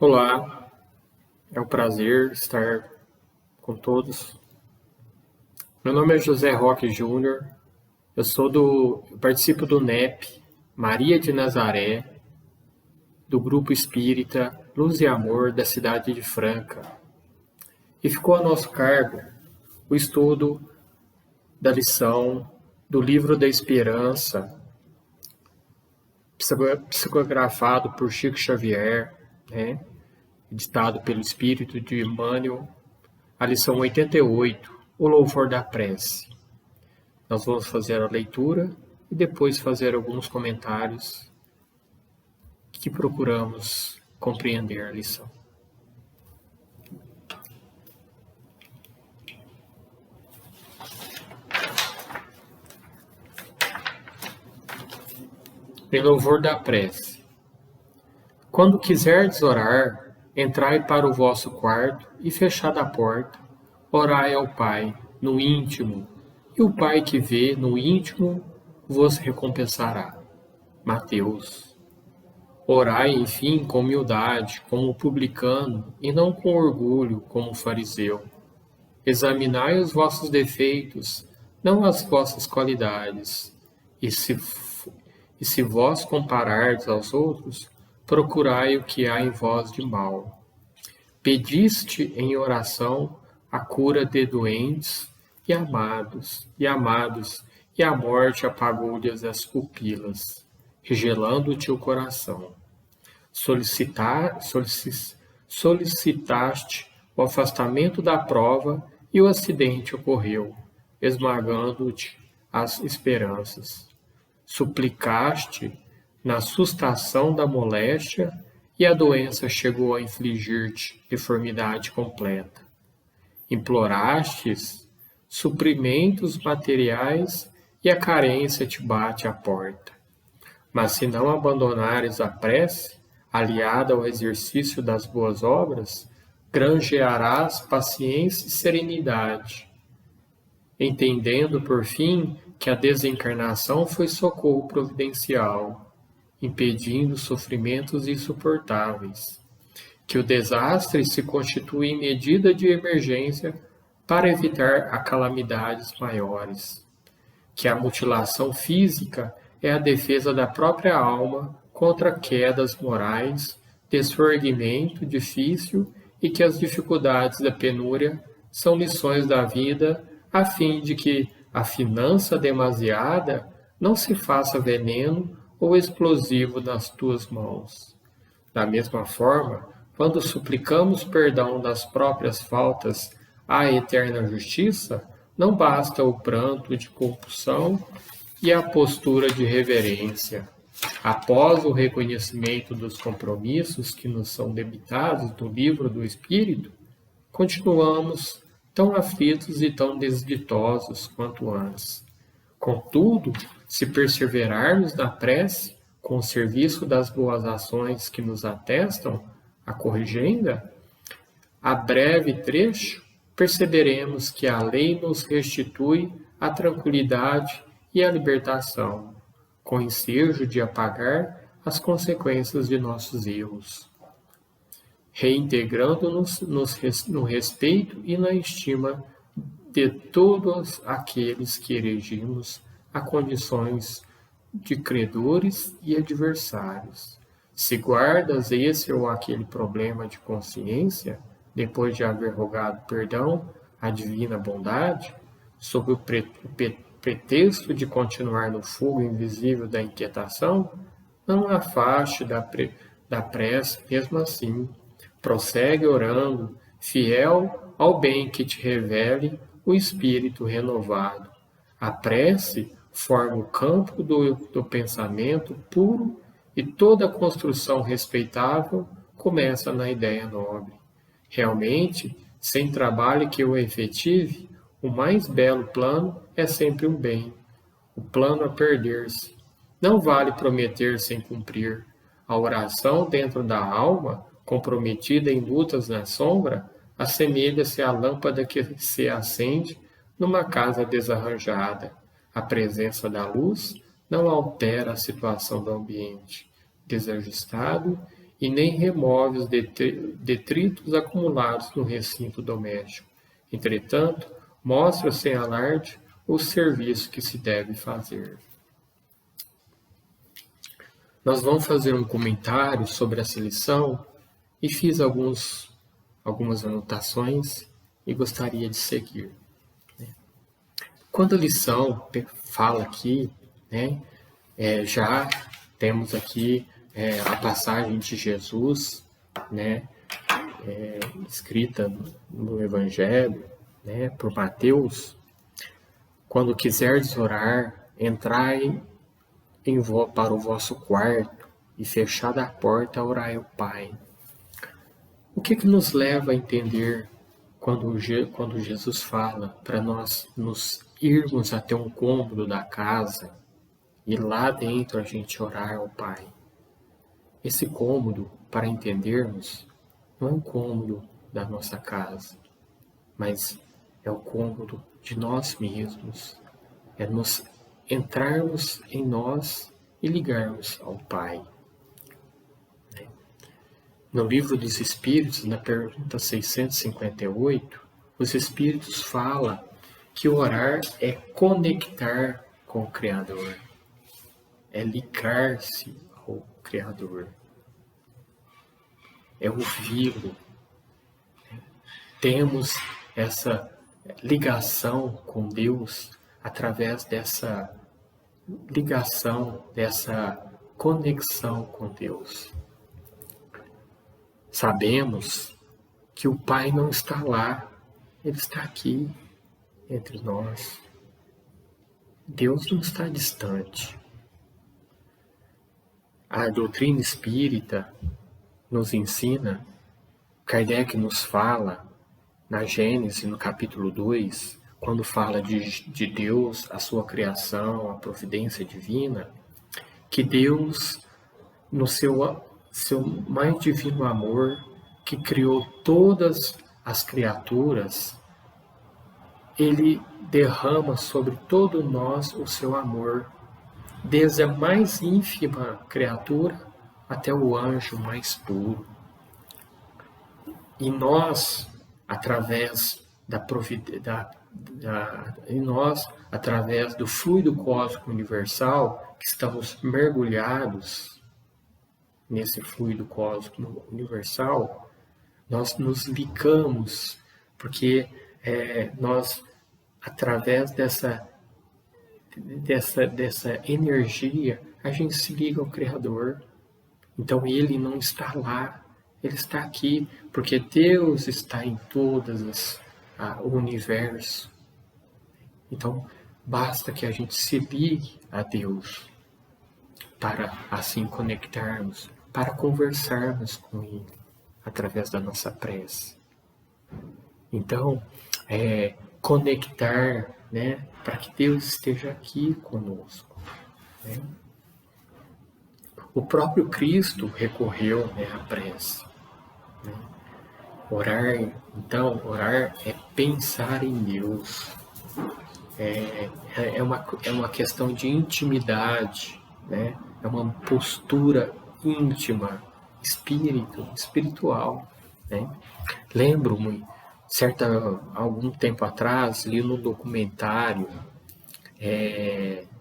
Olá, é um prazer estar com todos. Meu nome é José Roque Júnior, eu participo do NEP Maria de Nazaré, do Grupo Espírita Luz e Amor da cidade de Franca. E ficou a nosso cargo o estudo da lição do Livro da Esperança, psicografado por Chico Xavier, editado pelo Espírito de Emmanuel, a lição 88, o louvor da prece. Nós vamos fazer a leitura e depois fazer alguns comentários que procuramos compreender a lição. Em louvor da prece. Quando quiserdes orar, entrai para o vosso quarto e, fechada a porta, orai ao Pai no íntimo, e o Pai que vê no íntimo vos recompensará. Mateus. Orai, enfim, com humildade, como o publicano, e não com orgulho, como o fariseu. Examinai os vossos defeitos, não as vossas qualidades, e se vós comparardes aos outros, procurai o que há em vós de mal. Pediste em oração a cura de doentes e amados, e a morte apagou-lhes as pupilas, regelando-te o coração. Solicitaste o afastamento da prova e o acidente ocorreu, esmagando-te as esperanças. Suplicaste na sustação da moléstia e a doença chegou a infligir-te deformidade completa. Implorastes suprimentos materiais e a carência te bate à porta. Mas se não abandonares a prece, aliada ao exercício das boas obras, granjearás paciência e serenidade, entendendo, por fim, que a desencarnação foi socorro providencial, impedindo sofrimentos insuportáveis, que o desastre se constitui medida de emergência para evitar a calamidades maiores, que a mutilação física é a defesa da própria alma contra quedas morais, desforguimento difícil e que as dificuldades da penúria são lições da vida a fim de que a finança demasiada não se faça veneno ou explosivo nas tuas mãos. Da mesma forma, quando suplicamos perdão das próprias faltas à eterna justiça, não basta o pranto de compulsão e a postura de reverência. Após o reconhecimento dos compromissos que nos são debitados no livro do Espírito, continuamos tão aflitos e tão desditosos quanto antes. Contudo, se perseverarmos na prece, com o serviço das boas ações que nos atestam a corrigenda, a breve trecho, perceberemos que a lei nos restitui a tranquilidade e a libertação, com ensejo de apagar as consequências de nossos erros, reintegrando-nos no respeito e na estima de todos aqueles que erigimos a condições de credores e adversários. Se guardas esse ou aquele problema de consciência, depois de haver rogado perdão à divina bondade, sob o pretexto de continuar no fogo invisível da inquietação, não afaste da prece mesmo assim. Prossegue orando, fiel ao bem que te revele o espírito renovado. A prece forma o campo do pensamento puro e toda construção respeitável começa na ideia nobre. Realmente, sem trabalho que o efetive, o mais belo plano é sempre um bem. O plano a perder-se. Não vale prometer sem cumprir. A oração dentro da alma, comprometida em lutas na sombra, assemelha-se à lâmpada que se acende numa casa desarranjada. A presença da luz não altera a situação do ambiente, desajustado e nem remove os detritos acumulados no recinto doméstico. Entretanto, mostra sem alarde o serviço que se deve fazer. Nós vamos fazer um comentário sobre essa lição e fiz algumas anotações e gostaria de seguir. Quando a lição fala aqui, já temos aqui a passagem de Jesus, escrita no Evangelho, por Mateus: quando quiserdes orar, entrai para o vosso quarto e fechada a porta, orai ao Pai. O que nos leva a entender quando Jesus fala para nós nos irmos até um cômodo da casa e lá dentro a gente orar ao Pai? Esse cômodo, para entendermos, não é um cômodo da nossa casa, mas é o cômodo de nós mesmos. É nos entrarmos em nós e ligarmos ao Pai. No Livro dos Espíritos, na pergunta 658, os Espíritos falam que orar é conectar com o Criador, é ligar-se ao Criador, é ouvi-lo. Temos essa ligação com Deus através dessa ligação, dessa conexão com Deus. Sabemos que o Pai não está lá, Ele está aqui entre nós. Deus não está distante. A doutrina espírita nos ensina, Kardec nos fala, na Gênesis, no capítulo 2, quando fala de Deus, a sua criação, a providência divina, que Deus, no seu mais divino amor, que criou todas as criaturas, Ele derrama sobre todos nós o seu amor, desde a mais ínfima criatura até o anjo mais puro. E nós, através através do fluido cósmico universal, que estamos mergulhados nesse fluido cósmico universal, nós nos ligamos, porque nós, através dessa energia, a gente se liga ao Criador. Então Ele não está lá, Ele está aqui, porque Deus está em todas o universo. Então basta que a gente se ligue a Deus para assim conectarmos, para conversarmos com Ele através da nossa prece. Então, conectar, para que Deus esteja aqui conosco. O próprio Cristo recorreu à prece. Orar é pensar em Deus. É uma questão de intimidade, é uma postura íntima, espiritual. Lembro-me, algum tempo atrás, li no documentário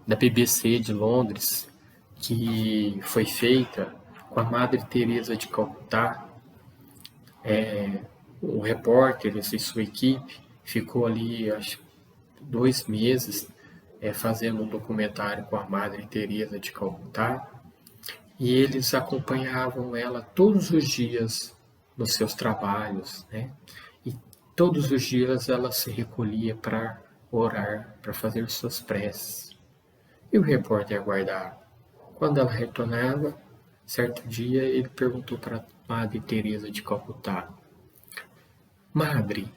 da BBC de Londres, que foi feita com a Madre Teresa de Calcutá. O repórter e sua equipe ficou ali, acho, 2 meses fazendo um documentário com a Madre Teresa de Calcutá, e eles acompanhavam ela todos os dias nos seus trabalhos, e todos os dias ela se recolhia para orar, para fazer suas preces. E o repórter aguardava. Quando ela retornava, certo dia ele perguntou para a Madre Teresa de Calcutá: Madre,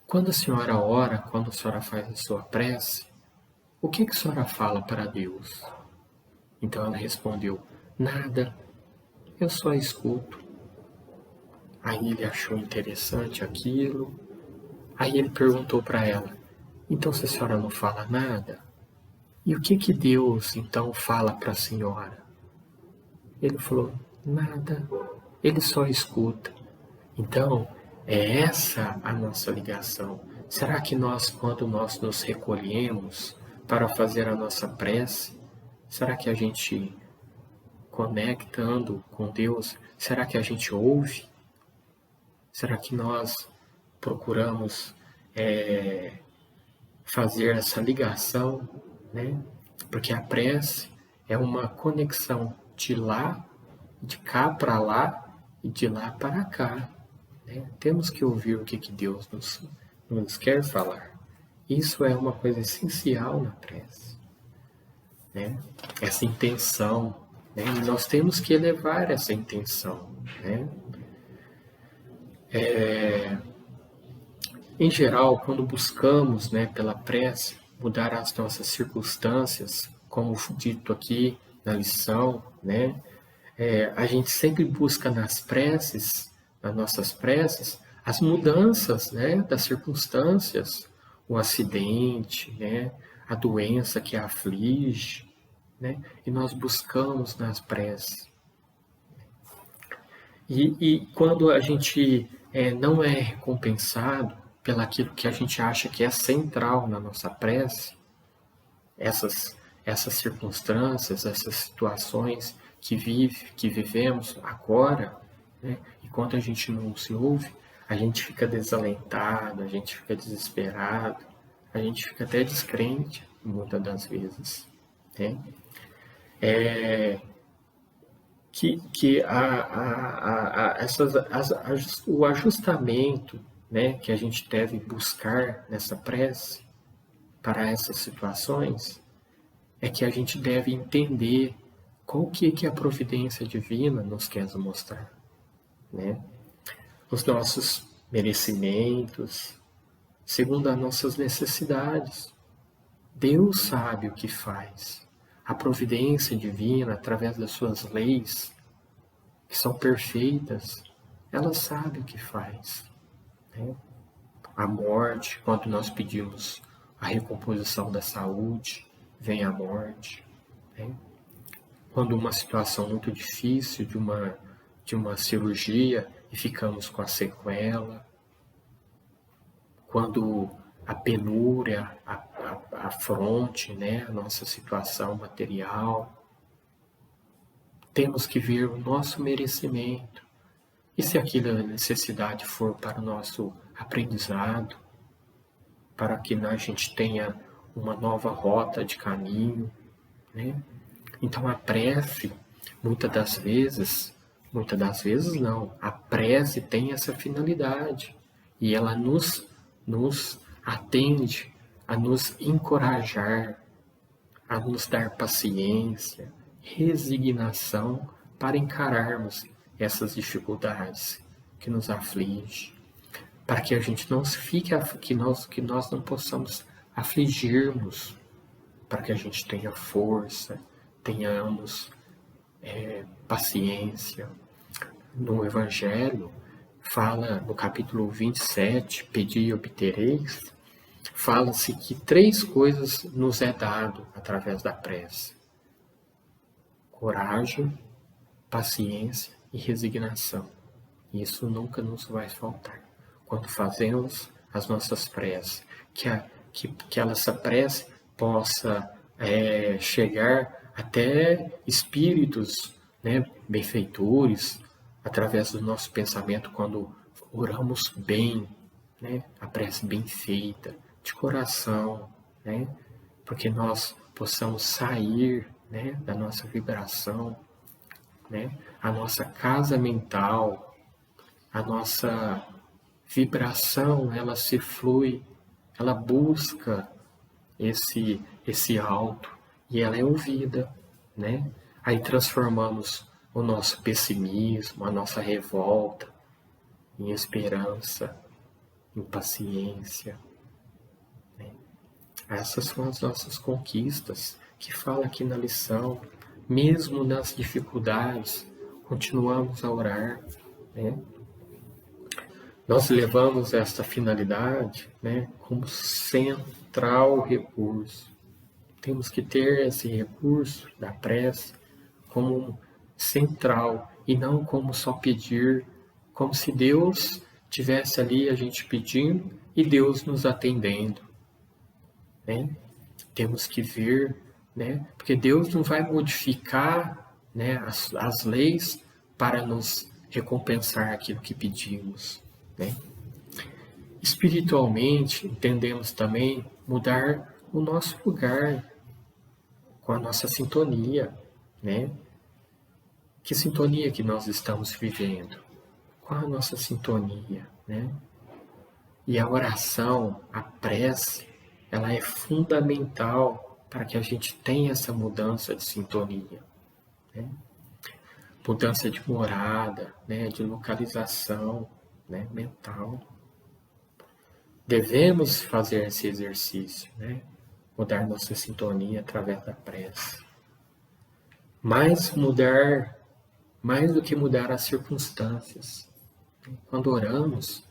quando a senhora ora, quando a senhora faz a sua prece, o que a senhora fala para Deus? Então ela respondeu: nada, eu só escuto. Aí ele achou interessante aquilo. Aí ele perguntou para ela: então se a senhora não fala nada, e o que Deus então fala para a senhora? Ele falou: nada, Ele só escuta. Então, é essa a nossa ligação. Será que nós, quando nós nos recolhemos para fazer a nossa prece, será que a gente conectando com Deus, será que a gente ouve? Será que nós procuramos fazer essa ligação, né? Porque a prece é uma conexão de lá, de cá para lá e de lá para cá, né? Temos que ouvir o que Deus nos quer falar. Isso é uma coisa essencial na prece, né? Essa intenção, né? E nós temos que elevar essa intenção, né? Em geral, quando buscamos, né, pela prece, mudar as nossas circunstâncias, como dito aqui na lição, né, a gente sempre busca nas preces, nas nossas preces, as mudanças, né, das circunstâncias, o acidente, né, a doença que a aflige, né, e nós buscamos nas preces. E quando a gente não é recompensado pelaquilo que a gente acha que é central na nossa prece, essas circunstâncias, essas situações que vivemos agora, né? E quando a gente não se ouve, a gente fica desalentado, a gente fica desesperado, a gente fica até descrente, muitas das vezes, né? O ajustamento, né, que a gente deve buscar nessa prece para essas situações é que a gente deve entender qual que a providência divina nos quer mostrar, né? Os nossos merecimentos, segundo as nossas necessidades. Deus sabe o que faz. A providência divina, através das suas leis, que são perfeitas, ela sabe o que faz, né? A morte, quando nós pedimos a recomposição da saúde, vem a morte, né? Quando uma situação muito difícil de uma cirurgia e ficamos com a sequela, quando a penúria afronte, né, a nossa situação material, temos que ver o nosso merecimento. E se aquela necessidade for para o nosso aprendizado, para que a gente tenha uma nova rota de caminho, né? Então a prece, muitas das vezes não, a prece tem essa finalidade e ela nos atende a nos encorajar, a nos dar paciência, resignação para encararmos essas dificuldades que nos afligem, para que a gente não fique, que nós não possamos afligirmos, para que a gente tenha força, tenhamos paciência. No Evangelho, fala no capítulo 27, Pedi e obtereis, fala-se que 3 coisas nos é dado através da prece: coragem, paciência e resignação. Isso nunca nos vai faltar. Quando fazemos as nossas preces, que essa prece possa chegar até espíritos, né, benfeitores, através do nosso pensamento, quando oramos bem, né, a prece bem feita, de coração, né, porque nós possamos sair, né, da nossa vibração, né, a nossa casa mental, a nossa vibração, ela se flui, ela busca esse alto e ela é ouvida, né? Aí transformamos o nosso pessimismo, a nossa revolta em esperança, em paciência, né? Essas são as nossas conquistas que fala aqui na lição. Mesmo nas dificuldades, continuamos a orar, né? Nós levamos esta finalidade, né, como central recurso. Temos que ter esse recurso da prece como central e não como só pedir, como se Deus tivesse ali a gente pedindo e Deus nos atendendo, né? Temos que ver, né? Porque Deus não vai modificar, né, as leis para nos recompensar aquilo que pedimos, né? Espiritualmente, entendemos também mudar o nosso lugar com a nossa sintonia, né? Que sintonia que nós estamos vivendo? Qual a nossa sintonia, né? E a oração, a prece, ela é fundamental para que a gente tenha essa mudança de sintonia, né? Mudança de morada, né? De localização, né? Mental. Devemos fazer esse exercício, né? Mudar nossa sintonia através da prece. Mais do que mudar as circunstâncias. Quando oramos,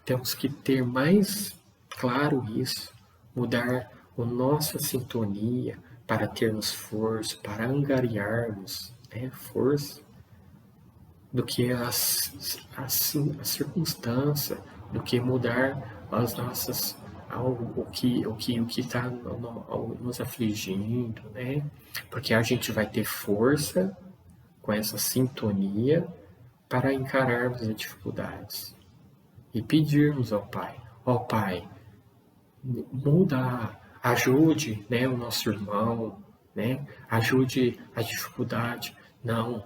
temos que ter mais claro isso, mudar a nossa sintonia para termos força, para angariarmos, né, força, do que a circunstância, do que mudar as nossas o que está nos afligindo, né? Porque a gente vai ter força com essa sintonia para encararmos as dificuldades e pedirmos ao Pai, ó Pai, muda, ajude, né, o nosso irmão, né? Ajude a dificuldade. Não,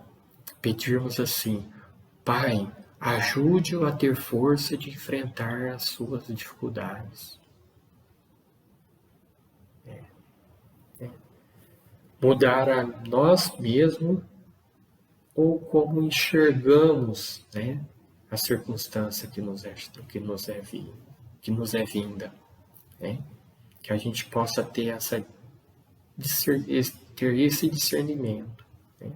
pedirmos assim, Pai, ajude-o a ter força de enfrentar as suas dificuldades. Mudar a nós mesmos ou como enxergamos, né, a circunstância que nos é vinda, né? Que a gente possa ter ter esse discernimento, né?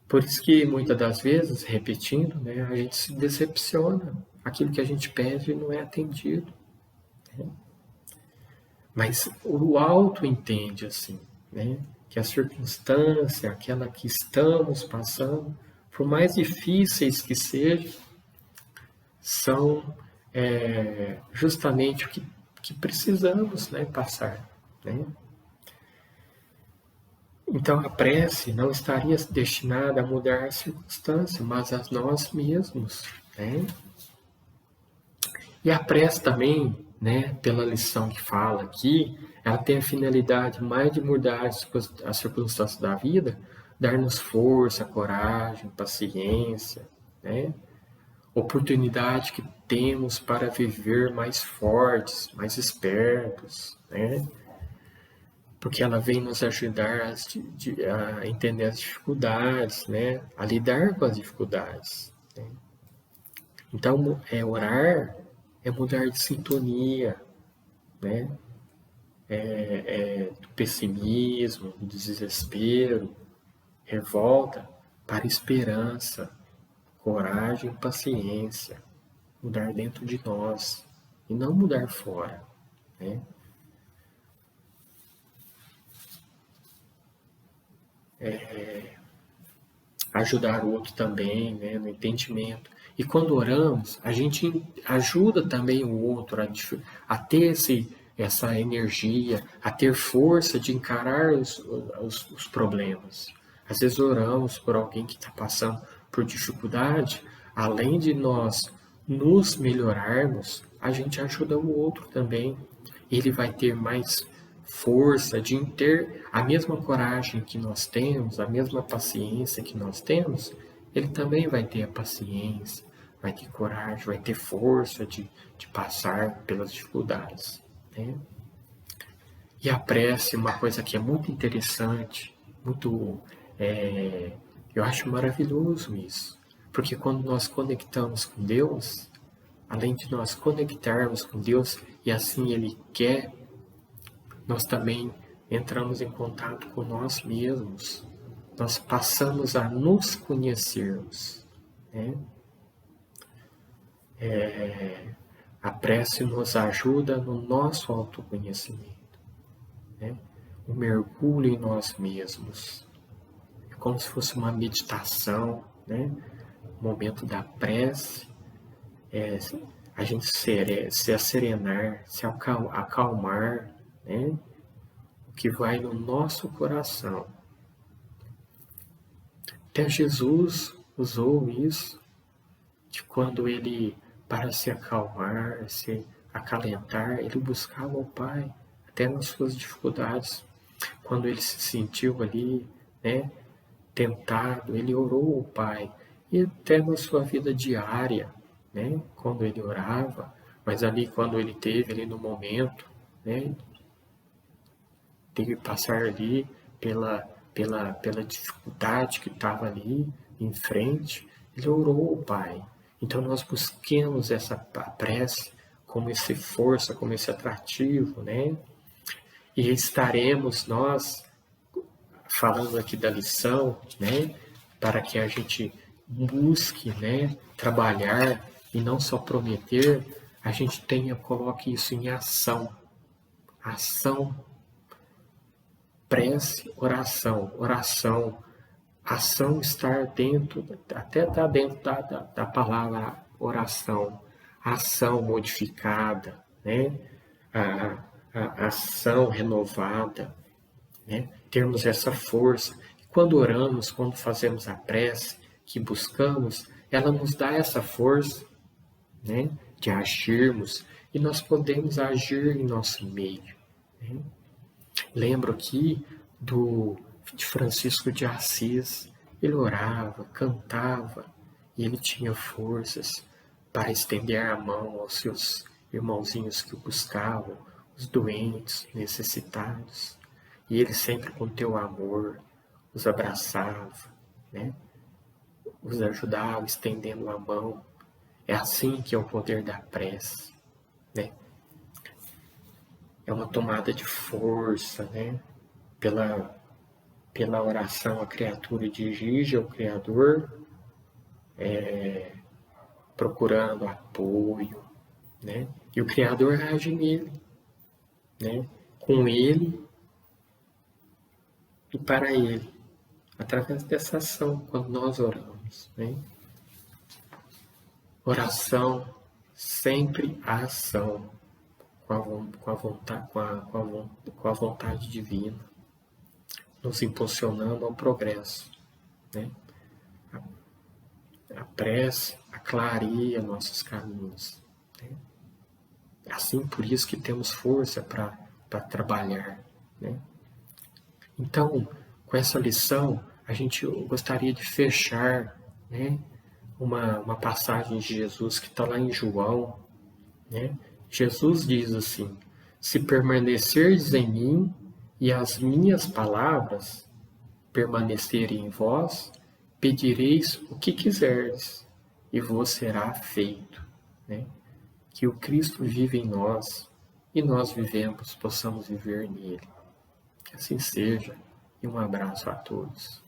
Por isso que muitas das vezes, repetindo, né, a gente se decepciona, aquilo que a gente pede não é atendido, né? Mas o alto entende assim, né, que a circunstância, aquela que estamos passando, por mais difíceis que sejam, são justamente o que precisamos, né, passar, né? Então a prece não estaria destinada a mudar a circunstância, mas a nós mesmos, né? E a prece também, né, pela lição que fala aqui, ela tem a finalidade mais de mudar as circunstâncias da vida, dar-nos força, coragem, paciência, né? Oportunidade que temos para viver mais fortes, mais espertos, né? Porque ela vem nos ajudar a entender as dificuldades, né? A lidar com as dificuldades, né? Então, orar é mudar de sintonia, né? Do pessimismo, do desespero, revolta, para esperança, coragem e paciência. Mudar dentro de nós e não mudar fora, né? Ajudar o outro também, né, no entendimento. E quando oramos, a gente ajuda também o outro a ter essa energia, a ter força de encarar os problemas. Às vezes oramos por alguém que está passando por dificuldade, além de nós nos melhorarmos, a gente ajuda o outro também. Ele vai ter mais força de ter a mesma coragem que nós temos, a mesma paciência que nós temos, ele também vai ter a paciência, vai ter coragem, vai ter força de passar pelas dificuldades, né? E a prece é uma coisa que é muito interessante, eu acho maravilhoso isso, porque quando nós conectamos com Deus, além de nós conectarmos com Deus e assim Ele quer, nós também entramos em contato com nós mesmos. Nós passamos a nos conhecermos, né? A prece nos ajuda no nosso autoconhecimento, né? O mergulho em nós mesmos. como se fosse uma meditação, né? O momento da prece, a gente se acerenar, se acalmar, né? O que vai no nosso coração. Até Jesus usou isso, de quando ele, para se acalmar, se acalentar, ele buscava o Pai, até nas suas dificuldades. Quando ele se sentiu ali, né, tentado, ele orou ao Pai. E até na sua vida diária, né, quando ele orava, mas ali quando ele teve ali no momento, né, teve que passar ali pela dificuldade que estava ali em frente, ele orou ao Pai. Então nós busquemos essa prece como essa força, como esse atrativo, né? E estaremos nós falando aqui da lição, né? Para que a gente busque, né? Trabalhar e não só prometer, a gente coloque isso em ação. Ação, prece, oração. Ação estar dentro, até está dentro da palavra oração. Ação modificada, né? A ação renovada, né? Termos essa força. E quando oramos, quando fazemos a prece, que buscamos, ela nos dá essa força, né? De agirmos, e nós podemos agir em nosso meio, né? Lembro aqui de Francisco de Assis. Ele orava, cantava, e ele tinha forças para estender a mão aos seus irmãozinhos que o buscavam, os doentes, necessitados. E ele sempre com teu amor os abraçava, né? Os ajudava, estendendo a mão. É assim que é o poder da prece, né? É uma tomada de força, né? Pela oração, a criatura dirige ao Criador, procurando apoio, né? E o Criador age nele, né? Com ele e para ele, através dessa ação, quando nós oramos, né? Oração, sempre a ação, com a vontade divina, nos impulsionando ao progresso, né? A prece clareia nossos caminhos, né? Assim, por isso que temos força para trabalhar, né? Então, com essa lição, a gente gostaria de fechar, né, uma passagem de Jesus que está lá em João, né? Jesus diz assim: se permanecerdes em mim e as minhas palavras permanecerem em vós, pedireis o que quiserdes e vos será feito, né? Que o Cristo vive em nós e nós possamos viver nele. Que assim seja, e um abraço a todos.